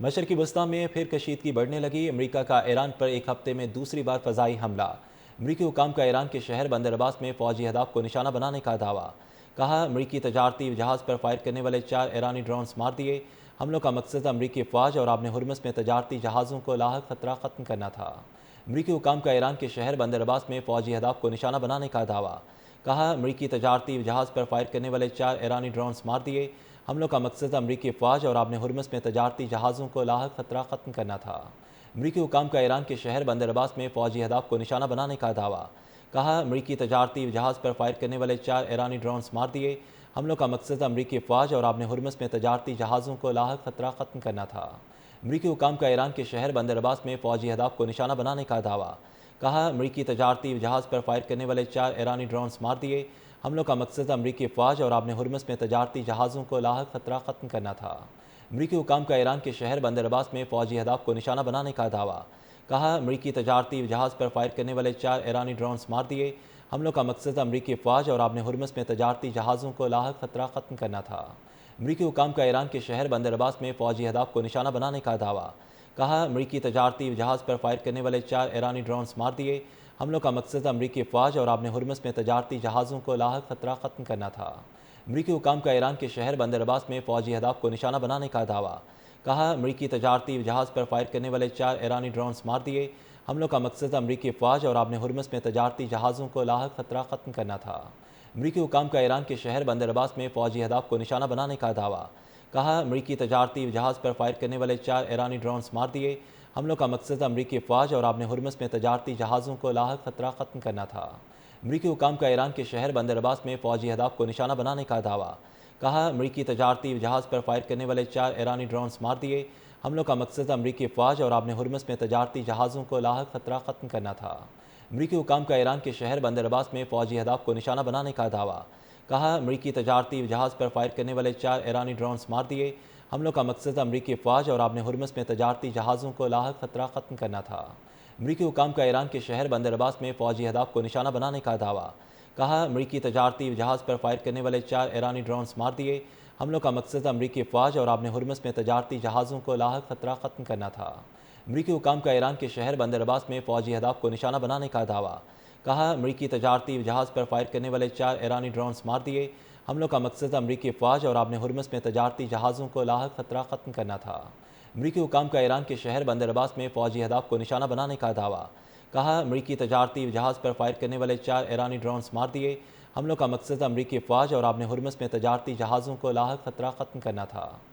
مشرقی وسطی میں پھر کشیدگی بڑھنے لگی۔ امریکہ کا ایران پر ایک ہفتے میں دوسری بار فضائی حملہ۔ امریکی حکام کا ایران کے شہر بندر عباس میں فوجی اہداف کو نشانہ بنانے کا دعویٰ۔ کہا امریکی تجارتی جہاز پر فائر کرنے والے 4 ایرانی ڈرونز مار دیے۔ حملوں کا مقصد امریکی افواج اور آبِ ہرمز میں تجارتی جہازوں کو لاحق خطرہ ختم کرنا تھا۔ امریکی حکام کا ایران کے شہر بندر عباس میں فوجی اہداف کو نشانہ بنانے کا دعویٰ۔ کہا امریکی تجارتی جہاز پر فائر کرنے والے 4 ایرانی ڈرونز مار دیے۔ حملوں کا مقصد امریکی افواج اور آبِ ہرمز میں تجارتی جہازوں کو لاحق خطرہ ختم کرنا تھا۔ امریکی حکام کا ایران کے شہر بندر عباس میں فوجی اہداف کو نشانہ بنانے کا دعویٰ۔ کہا امریکی تجارتی جہاز پر فائر کرنے والے 4 ایرانی ڈرونز مار دیے۔ حملوں کا مقصد امریکی افواج اور آبِ ہرمز میں تجارتی جہازوں کو لاحق خطرہ ختم کرنا تھا۔ امریکی حکام کا ایران کے شہر بندر عباس میں فوجی اہداف کو نشانہ بنانے کا دعویٰ۔ کہا امریکی تجارتی جہاز پر فائر کرنے والے 4 ایرانی ڈرونز مار دیے۔ حملوں کا مقصد امریکی افواج اور آبِ ہرمز میں تجارتی جہازوں کو لاحق خطرہ ختم کرنا تھا۔ امریکی حکام کا ایران کے شہر بندر عباس میں فوجی اہداف کو نشانہ بنانے کا دعویٰ۔ کہا امریکی تجارتی جہاز پر فائر کرنے والے 4 ایرانی ڈرونز مار دیے۔ حملوں کا مقصد امریکی افواج اور آبِ ہرمز میں تجارتی جہازوں کو لاحق خطرہ ختم کرنا تھا۔ امریکی حکام کا ایران کے شہر بندر عباس میں فوجی اہداف کو نشانہ بنانے کا دعویٰ۔ کہا امریکی تجارتی جہاز پر فائر کرنے والے 4 ایرانی ڈرونز مار دیے۔ حملوں کا مقصد امریکی افواج اور آبِ ہرمز میں تجارتی جہازوں کو لاحق خطرہ ختم کرنا تھا۔ امریکی حکام کا ایران کے شہر بندر عباس میں فوجی اہداف کو نشانہ بنانے کا دعویٰ۔ کہا امریکی تجارتی جہاز پر فائر کرنے والے 4 ایرانی ڈرونز مار دیے۔ حملوں کا مقصد امریکی افواج اور آبِ ہرمز میں تجارتی جہازوں کو لاحق خطرہ ختم کرنا تھا۔ امریکی حکام کا ایران کے شہر بندر عباس میں فوجی اہداف کو نشانہ بنانے کا دعویٰ۔ کہا امریکی تجارتی جہاز پر فائر کرنے والے 4 ایرانی ڈرونز مار دیے۔ حملوں کا مقصد امریکی افواج اور آبِ ہرمز میں تجارتی جہازوں کو لاحق خطرہ ختم کرنا تھا۔ امریکی حکام کا ایران کے شہر بندر عباس میں فوجی اہداف کو نشانہ بنانے کا دعویٰ۔ کہا امریکی تجارتی جہاز پر فائر کرنے والے 4 ایرانی ڈرونز مار دیے۔ حملوں کا مقصد امریکی افواج اور آبِ ہرمز میں تجارتی جہازوں کو لاحق خطرہ ختم کرنا تھا۔ امریکی حکام کا ایران کے شہر بندر عباس میں فوجی اہداف کو نشانہ بنانے کا دعویٰ۔ کہا امریکی تجارتی جہاز پر فائر کرنے والے 4 ایرانی ڈرونز مار دیے۔ حملوں کا مقصد امریکی افواج اور آبِ ہرمز میں تجارتی جہازوں کو لاحق خطرہ ختم کرنا تھا۔ امریکی حکام کا ایران کے شہر بندر عباس میں فوجی اہداف کو نشانہ بنانے کا دعویٰ۔ کہا امریکی تجارتی جہاز پر فائر کرنے والے 4 ایرانی ڈرونز مار دیے۔ حملوں کا مقصد امریکی افواج اور آبِ ہرمز میں تجارتی جہازوں کو لاحق خطرہ ختم کرنا تھا۔ امریکی حکام کا ایران کے شہر بندر عباس میں فوجی اہداف کو نشانہ بنانے کا دعویٰ۔ کہا امریکی تجارتی جہاز پر فائر کرنے والے 4 ایرانی ڈرونز مار دیے۔ حملوں کا مقصد امریکی افواج اور آبِ ہرمز میں تجارتی جہازوں کو لاحق خطرہ ختم کرنا تھا۔ امریکی حکام کا ایران کے شہر بندر عباس میں فوجی اہداف کو نشانہ بنانے کا دعویٰ۔ کہا امریکی تجارتی جہاز پر فائر کرنے والے 4 ایرانی ڈرونز مار دیے۔ حملوں کا مقصد امریکی افواج اور آبِ ہرمز میں تجارتی جہازوں کو لاحق خطرہ ختم کرنا تھا۔